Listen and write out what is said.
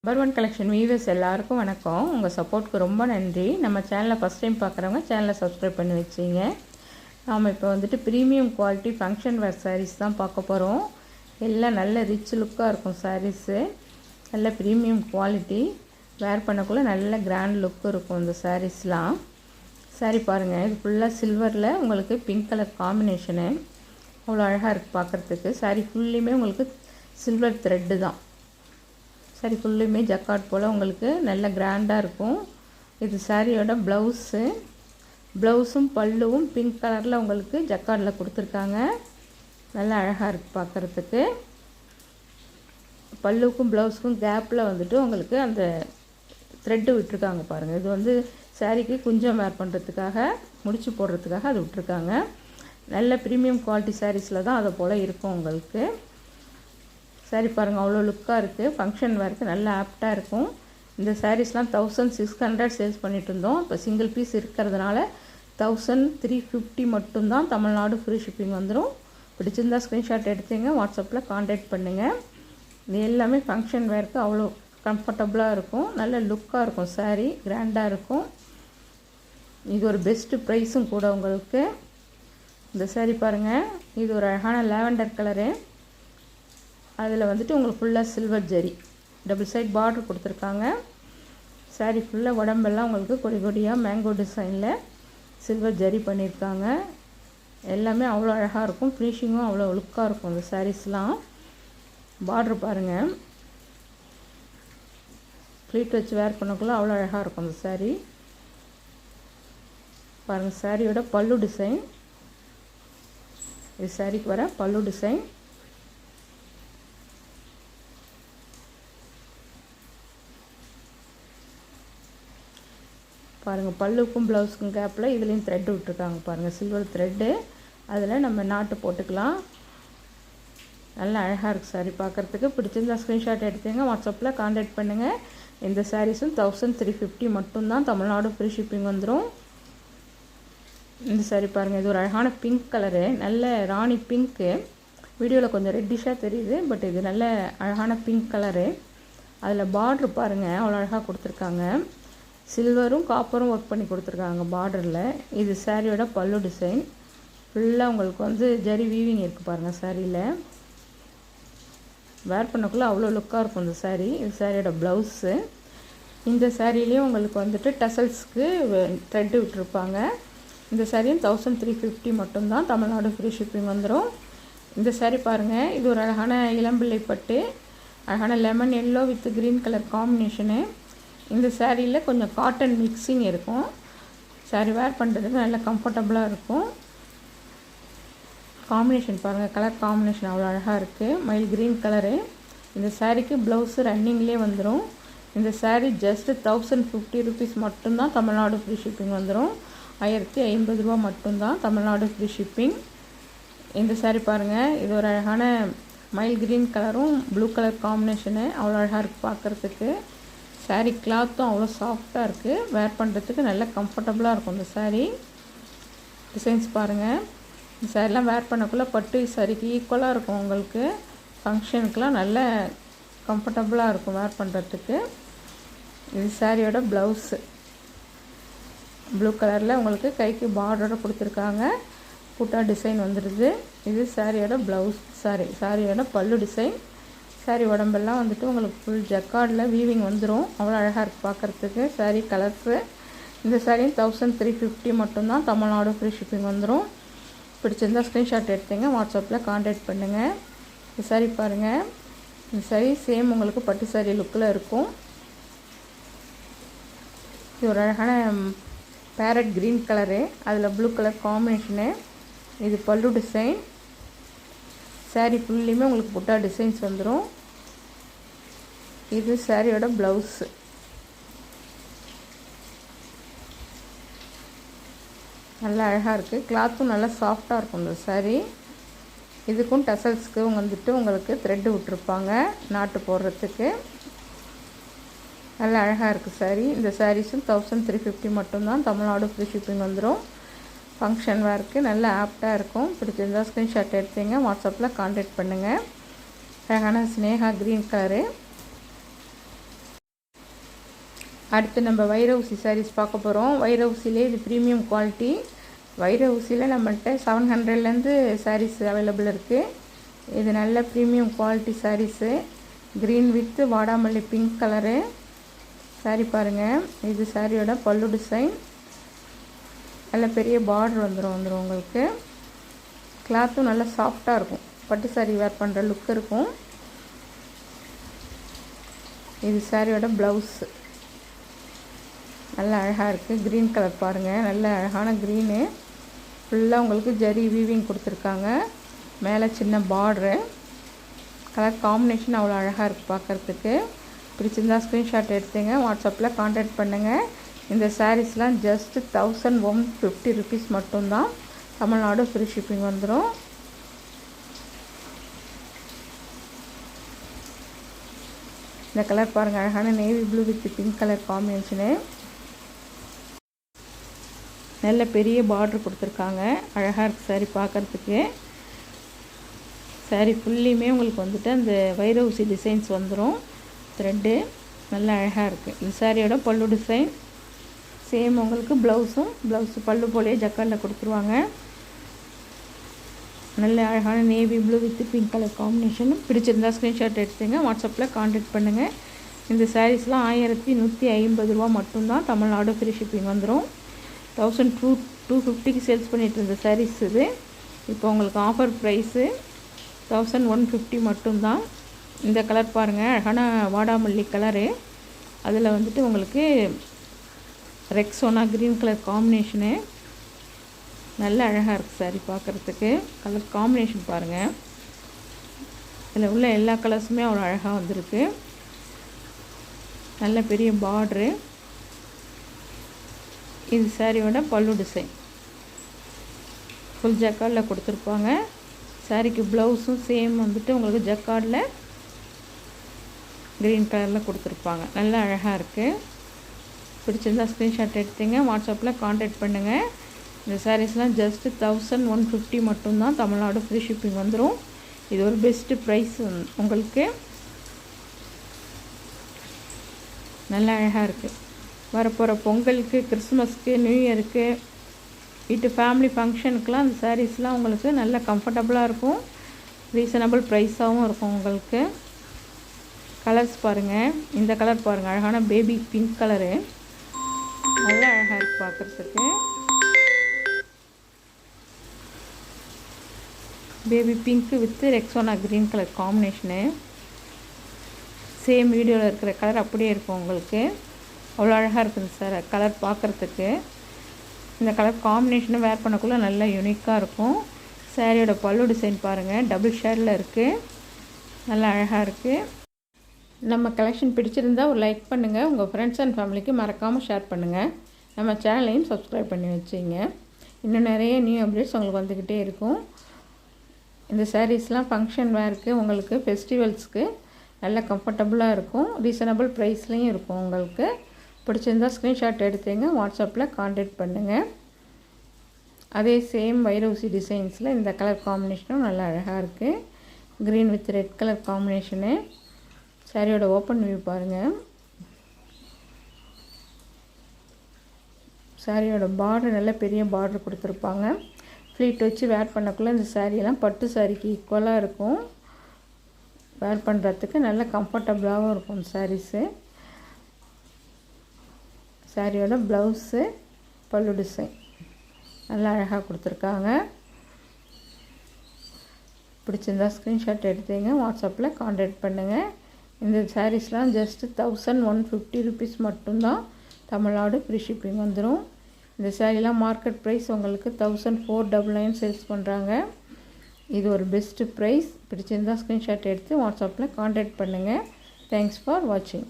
Number one collection viewers எல்லாருக்கும் வணக்கம். உங்கள் சப்போர்ட்டுக்கு ரொம்ப நன்றி. நம்ம சேனலை ஃபஸ்ட் டைம் பார்க்குறவங்க சேனலை சப்ஸ்கிரைப் பண்ணி வச்சிங்க. நாம் இப்போ வந்துட்டு premium quality function wear sarees தான் பார்க்க போகிறோம். எல்லாம் நல்ல ரிச் லுக்காக இருக்கும் சாரீஸு. நல்ல ப்ரீமியம் குவாலிட்டி, வேர் பண்ணக்குள்ளே நல்ல கிராண்ட் லுக் இருக்கும் இந்த சாரீஸ்லாம். சாரீ பாருங்கள், இது ஃபுல்லாக சில்வரில் உங்களுக்கு பிங்க் கலர் காம்பினேஷனு. அவ்வளோ அழகாக இருக்குது பார்க்குறதுக்கு. சாரீ ஃபுல்லையுமே உங்களுக்கு சில்வர் த்ரெட்டு தான். சாரி ஃபுல்லுமே ஜக்கார்ட் போல் உங்களுக்கு நல்ல கிராண்டாக இருக்கும். இது சாரியோட ப்ளவுஸும் பல்லுவும் பிங்க் கலரில் உங்களுக்கு ஜக்கார்டில் கொடுத்துருக்காங்க. நல்லா அழகாக இருக்குது பார்க்குறதுக்கு. பல்லுக்கும் ப்ளவுஸுக்கும் கேப்பில் வந்துட்டு உங்களுக்கு அந்த த்ரெட்டு விட்டுருக்காங்க பாருங்கள். இது வந்து சாரிக்கு குஞ்சம் வேர் பண்ணுறதுக்காக, முடிச்சு போடுறதுக்காக அது விட்டுருக்காங்க. நல்ல ப்ரீமியம் குவாலிட்டி சாரீஸில் தான் அதை போல் இருக்கும் உங்களுக்கு. சாரீ பாருங்கள், அவ்வளோ லுக்காக இருக்குது. ஃபங்க்ஷன் வேருக்கு நல்ல ஆப்டாக இருக்கும். இந்த சாரீஸ்லாம் 1600 சேல்ஸ் பண்ணிகிட்டு இருந்தோம். இப்போ சிங்கிள் பீஸ் இருக்கிறதுனால 1350 மட்டும்தான். தமிழ்நாடு ஃப்ரீ ஷிப்பிங் வந்துடும். பிடிச்சிருந்தா ஸ்க்ரீன்ஷாட் எடுத்துங்க, வாட்ஸ்அப்பில் காண்டாக்ட் பண்ணுங்கள். இது எல்லாமே ஃபங்க்ஷன் வேருக்கு அவ்வளோ கம்ஃபர்டபுளாக இருக்கும். நல்ல லுக்காக இருக்கும். சாரீ கிராண்டாக இருக்கும். இது ஒரு பெஸ்ட்டு ப்ரைஸும் கூட உங்களுக்கு. இந்த சாரீ பாருங்கள், இது ஒரு அழகான லாவெண்டர் கலரு. அதில் வந்துட்டு உங்களுக்கு ஃபுல்லாக silver zari double side border கொடுத்துருக்காங்க. சாரீ ஃபுல்லாக உடம்பெல்லாம் உங்களுக்கு கொடி கொடியாக மேங்கோ டிசைனில் சில்வர் ஜரி பண்ணியிருக்காங்க. எல்லாமே அவ்வளோ அழகாக இருக்கும். ஃபினிஷிங்கும் அவ்வளோ லுக்காக இருக்கும். இந்த சாரீஸ்லாம் பார்ட்ரு பாருங்கள், ப்ளீட் வச்சு வேர் பண்ணக்குள்ளே அவ்வளோ அழகாக இருக்கும் இந்த சாரீ. பாருங்கள், சாரியோட பல்லு டிசைன். இது சாரீக்கு வர பல்லு டிசைன். பாருங்கள், பல்லுக்கும் ப்ளவுஸுக்கும் கேப்பில் இதுலேயும் த்ரெட்டு விட்டுருக்காங்க பாருங்கள், சில்வர் த்ரெட்டு. அதில் நம்ம நாட்டு போட்டுக்கலாம். நல்லா அழகாக இருக்குது சாரீ பார்க்குறதுக்கு. பிடிச்சிருந்தா ஸ்க்ரீன்ஷாட் எடுத்துங்க, வாட்ஸ்அப்பில் காண்டாக்ட் பண்ணுங்கள். இந்த சாரீஸும் 1350 மட்டும்தான். தமிழ்நாடு ஃப்ரீ ஷிப்பிங் வந்துடும். இந்த சாரீ பாருங்கள், இது ஒரு அழகான பிங்க் கலரு. நல்ல ராணி பிங்க்கு. வீடியோவில் கொஞ்சம் ரெட்டிஷாக தெரியுது, பட் இது நல்ல அழகான பிங்க் கலரு. அதில் பார்ட்ரு பாருங்கள், அவ்வளோ அழகாக கொடுத்துருக்காங்க. சில்வரும் காப்பரும் ஒர்க் பண்ணி கொடுத்துருக்காங்க பார்டரில். இது சாரியோட பல்லு டிசைன். ஃபுல்லாக உங்களுக்கு வந்து ஜரி வீவிங் இருக்குது பாருங்கள் சாரியில். வேர் பண்ணக்குள்ளே அவ்வளோ லுக்காக இருக்கும் இந்த சாரீ. இது சாரியோட ப்ளவுஸு. இந்த சாரிலேயும் உங்களுக்கு வந்துட்டு டசல்ஸ்க்கு த்ரெட்டு விட்டுருப்பாங்க. இந்த சாரியும் 1350 மட்டும்தான். தமிழ்நாடு ஃப்ரீ ஷிப்பிங் வந்துடும். இந்த சாரீ பாருங்கள், இது ஒரு அழகான இளம்பிள்ளை பட்டு, அழகான lemon yellow with green colour combination. இந்த சாரியில் கொஞ்சம் காட்டன் மிக்சிங் இருக்கும். சாரீ வேர் பண்ணுறதுக்கு நல்ல கம்ஃபர்டபுளாக இருக்கும். காம்பினேஷன் பாருங்கள், கலர் காம்பினேஷன் அவ்வளோ அழகாக இருக்குது. மயில் க்ரீன் கலரு. இந்த சாரீக்கு ப்ளவுஸு ரன்னிங்லேயே வந்துடும். இந்த சாரீ ஜஸ்ட்டு 1050 ருபீஸ் மட்டும்தான். தமிழ்நாடு ஃப்ரீ ஷிப்பிங் வந்துடும். 1050 ரூபா மட்டும்தான் தமிழ்நாடு ஃப்ரீ ஷிப்பிங். இந்த சாரீ பாருங்கள், இது ஒரு அழகான மயில் க்ரீன் கலரும் ப்ளூ கலர் காம்பினேஷனு. அவ்வளோ அழகாக இருக்குது பார்க்குறதுக்கு. சாரீ கிளாத்தும் அவ்வளோ சாஃப்டாக இருக்குது. வேர் பண்ணுறதுக்கு நல்ல கம்ஃபர்டபுளாக இருக்கும் இந்த சாரீ. டிசைன்ஸ் பாருங்கள். இந்த சாரீலாம் வேர் பண்ணக்குள்ளே பட்டு சாரீக்கு ஈக்குவலாக இருக்கும் உங்களுக்கு. ஃபங்க்ஷனுக்கெலாம் நல்ல கம்ஃபர்டபுளாக இருக்கும் வேர் பண்ணுறதுக்கு. இது சாரியோட ப்ளவுஸு. ப்ளூ கலரில் உங்களுக்கு கைக்கு பார்டரோட கொடுத்துருக்காங்க. புட்டா டிசைன் வந்துடுது. இது சாரியோட ப்ளவுஸ். சாரியோட பல்லு டிசைன். சாரீ உடம்பெல்லாம் வந்துட்டு உங்களுக்கு ஃபுல் ஜக்கார்டில் வீவிங் வந்துடும். அவ்வளோ அழகாக இருக்குது பார்க்குறதுக்கு. சாரீ கலர்ஸு. இந்த சாரியும் 1350 மட்டும்தான். தமிழ்நாடு ஃப்ரீ ஷிப்பிங் வந்துடும். பிடிச்சிருந்தால் ஸ்க்ரீன்ஷாட் எடுத்துங்க, வாட்ஸ்அப்பில் காண்டாக்ட் பண்ணுங்கள். இந்த சாரீ பாருங்கள், இந்த சாரீ சேம் உங்களுக்கு பட்டு சாரீ லுக்கில் இருக்கும். இது ஒரு அழகான பேரட் க்ரீன் கலரு, அதில் ப்ளூ கலர் காம்பினேஷனு. இது பல்லு டிசைன். சாரீ ஃபுல்லையுமே உங்களுக்கு புட்டா டிசைன்ஸ் வந்துடும். இது சாரியோட ப்ளவுஸு. நல்லா அழகாக இருக்குது. கிளாத்தும் நல்லா சாஃப்டாக இருக்கும் இந்த சாரீ. இதுக்கும் டசல்ஸ்க்கு வந்துட்டு உங்களுக்கு த்ரெட்டு விட்டுருப்பாங்க நாட்டு போடுறதுக்கு. நல்லா அழகாக இருக்குது சாரீ. இந்த சாரீஸும் 1350 மட்டும்தான். தமிழ்நாடு ஃப்ரீ ஷிப்பிங் வந்துடும். ஃபங்க்ஷன் வேருக்கு நல்ல ஆப்டாக இருக்கும். பிடிச்சிருந்தால் ஸ்க்ரீன்ஷாட் எடுத்துங்க, வாட்ஸ்அப்பில் காண்டாக்ட் பண்ணுங்கள். அழகான ஸ்னேகா க்ரீன் கலரு. அடுத்து நம்ம வைர ஊசி சாரீஸ் பார்க்க போகிறோம். வைர ஊசிலே இது ப்ரீமியம் குவாலிட்டி. வைர ஊசியில் நம்மள்கிட்ட 700லேருந்து சாரீஸ் அவைலபிள் இருக்குது. இது நல்ல premium quality saris. Green with வாடாமல்லி பிங்க் கலரு சாரீ பாருங்கள். இது சாரியோட பல்லு டிசைன். நல்ல பெரிய பார்டர் வந்துடும் உங்களுக்கு. கிளாத்தும் நல்லா சாஃப்டாக இருக்கும். பட்டு சாரீ வேர் பண்ணுற லுக் இருக்கும். இது சாரியோட ப்ளவுஸு. நல்ல அழகாக இருக்குது. க்ரீன் கலர் பாருங்கள். நல்ல அழகான க்ரீனு. ஃபுல்லாக உங்களுக்கு ஜரி வீவிங் கொடுத்துருக்காங்க. மேலே சின்ன பார்ட்ரு. கலர் காம்பினேஷன் அவ்வளோ அழகாக இருக்குது பார்க்குறதுக்கு. பிடிச்சிருந்தா ஸ்க்ரீன்ஷாட் எடுத்துங்க. வாட்ஸ்அப்பில் கான்டாக்ட் பண்ணுங்கள். இந்த சாரீஸ்லாம் ஜஸ்ட் 1150 ருபீஸ் மட்டும்தான். தமிழ்நாடு ஃப்ரீ ஷிப்பிங் வந்துடும். இந்த கலர் பாருங்கள். அழகான navy blue with pink colour combination. நல்ல பெரிய பார்டர் கொடுத்துருக்காங்க. அழகாக இருக்குது சாரீ பார்க்குறதுக்கு. சாரீ ஃபுல்லியுமே உங்களுக்கு வந்துட்டு அந்த வைர ஊசி டிசைன்ஸ் வந்துடும். த்ரெட்டு நல்லா அழகாக இருக்குது. இந்த சாரியோட பல்லு டிசைன் சேம். உங்களுக்கு ப்ளவுஸு பல்லு போலேயே ஜக்கார்டில் கொடுத்துருவாங்க. நல்ல அழகான navy blue with pink colour combination. பிடிச்சிருந்தா ஸ்க்ரீன்ஷாட் எடுத்துங்க. வாட்ஸ்அப்பில் கான்டாக்ட் பண்ணுங்கள். இந்த சாரீஸ்லாம் 1150 ரூபா மட்டும்தான். தமிழ்நாடு ஃப்ரீ ஷிப்பிங் வந்துடும். 1250க்கு சேல்ஸ் பண்ணிகிட்டு இருந்த சாரீஸ் இது. இப்போ உங்களுக்கு ஆஃபர் ப்ரைஸு 1150 மட்டும்தான். இந்த கலர் பாருங்கள். அழகான வாடாமல்லி கலரு. அதில் வந்துட்டு உங்களுக்கு ரெக்ஸோனா க்ரீன் கலர் காம்பினேஷனு. நல்ல அழகாக இருக்குது சாரீ பார்க்குறதுக்கு. கலர் காம்பினேஷன் பாருங்கள். இதில் உள்ள எல்லா கலர்ஸுமே அவ்வளோ அழகாக வந்திருக்கு. நல்ல பெரிய பார்ட்ரு. இது சாரியோட பல்லு டிசைன். ஃபுல் ஜக்கார்டில் கொடுத்துருப்பாங்க. சாரிக்கு ப்ளவுஸும் சேம் வந்துட்டு உங்களுக்கு ஜக்கார்டில் க்ரீன் கலரில் கொடுத்துருப்பாங்க. நல்லா அழகாக இருக்குது. பிடிச்சிருந்தா ஸ்க்ரீன்ஷாட் எடுத்துங்க. வாட்ஸ்அப்பில் கான்டாக்ட் பண்ணுங்கள். இந்த சாரீஸ்லாம் ஜஸ்ட் 1150 மட்டும்தான். தமிழ்நாடு ஃப்ரீ ஷிப்பிங் வந்துடும். இது ஒரு பெஸ்ட்டு ப்ரைஸ் உங்களுக்கு. நல்லா அழகாக இருக்குது. வரப்போகிற பொங்கலுக்கு, கிறிஸ்மஸ்க்கு, நியூ இயருக்கு, வீட்டு ஃபேமிலி ஃபங்க்ஷனுக்கெலாம் அந்த சாரீஸ்லாம் உங்களுக்கு நல்ல கம்ஃபர்டபுளாக இருக்கும். ரீசனபிள் ப்ரைஸாகவும் இருக்கும் உங்களுக்கு. கலர்ஸ் பாருங்கள். இந்த கலர் பாருங்கள். அழகான பேபி பிங்க் கலரு. நல்லா அழகாக இருக்குது பார்க்குறதுக்கு. Baby pink with Rexona green colour combination. Same வீடியோவில் இருக்கிற கலர் அப்படியே இருக்கும் உங்களுக்கு. அவ்வளோ அழகாக இருக்குது சார் கலர் பார்க்குறதுக்கு. இந்த கலர் காம்பினேஷனை வேர் பண்ணக்குள்ளே நல்லா யூனிக்காக இருக்கும். சாரியோட பல்லு டிசைன் பாருங்கள். டபுள் ஷேடில் இருக்குது. நல்லா அழகாக இருக்குது. நம்ம கலெக்ஷன் பிடிச்சிருந்தா ஒரு லைக் பண்ணுங்கள். உங்கள் ஃப்ரெண்ட்ஸ் அண்ட் ஃபேமிலிக்கு மறக்காமல் ஷேர் பண்ணுங்கள். நம்ம சேனலையும் சப்ஸ்கிரைப் பண்ணி வச்சுங்க. இன்னும் நிறைய நியூ அப்டேட்ஸ் உங்களுக்கு வந்துக்கிட்டே இருக்கும். இந்த சாரீஸ்லாம் ஃபங்க்ஷன் வேருக்கு, உங்களுக்கு ஃபெஸ்டிவல்ஸ்க்கு நல்ல கம்ஃபர்டபுளாக இருக்கும். ரீசனபிள் ப்ரைஸ்லேயும் இருக்கும் உங்களுக்கு. பிடிச்சிருந்தா ஸ்க்ரீன்ஷாட் எடுத்துங்க. வாட்ஸ்அப்பில் கான்டாக்ட் பண்ணுங்கள். அதே சேம் வைர ஊசி டிசைன்ஸில் இந்த கலர் காம்பினேஷனும் நல்லா அழகாக இருக்குது. Green with red colour combination. சாரியோட ஓப்பன் வியூ பாருங்கள். சாரியோட பார்டர் நல்ல பெரிய பார்டர் கொடுத்துருப்பாங்க. ஃப்ளீட் வச்சு வேர் பண்ணக்குள்ளே இந்த சாரியெல்லாம் பட்டு சாரிக்கு ஈக்குவலாக இருக்கும். வேர் பண்ணுறதுக்கு நல்ல கம்ஃபர்டபுளாகவும் இருக்கும் சாரீஸு. சாரியோட ப்ளவுஸு பல்லு டிசைன் நல்லா அழகாக கொடுத்துருக்காங்க. பிடிச்சிருந்தா ஸ்க்ரீன்ஷாட் எடுத்துங்க. வாட்ஸ்அப்பில் கான்டாக்ட் பண்ணுங்கள். இந்த சாரீஸ்லாம் ஜஸ்ட் 1150 ருபீஸ் மட்டும்தான். தமிழ்நாடு ஃப்ரீ ஷிப்பிங் வந்துடும். இந்த சாரீலாம் மார்க்கெட் ப்ரைஸ் உங்களுக்கு 1499 சேல்ஸ் பண்ணுறாங்க. இது ஒரு பெஸ்ட்டு ப்ரைஸ். பிடிச்சிருந்தா ஸ்க்ரீன்ஷாட் எடுத்து வாட்ஸ்அப்பில் கான்டாக்ட் பண்ணுங்கள். தேங்க்ஸ் ஃபார் வாட்சிங்.